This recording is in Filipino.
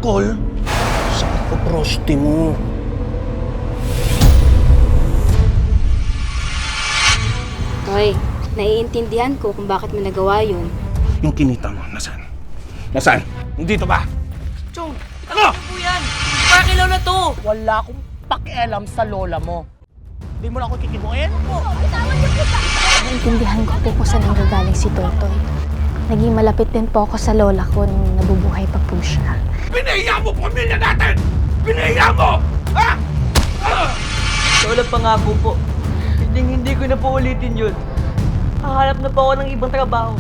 call sa kaproste mo. Toy, naiintindihan ko kung bakit mo nagawa yun. Yung kinita mo, nasaan? Nasaan? Dito ba? Chong, Ano? po yan! Para kay Lola to! Wala akong pakialam sa lola mo. Hindi mo na ako kikibuin? Naintindihan ko po kung saan nanggagaling si Totoy. Naging malapit din po ako sa lola ko nung nabubuhay pa po siya. Pinahiya mo pamilya natin! Pinahiya mo! Ha? Lola, pangako po. Hindi ko na po ulitin yun. Hahanap na po ako ng ibang trabaho.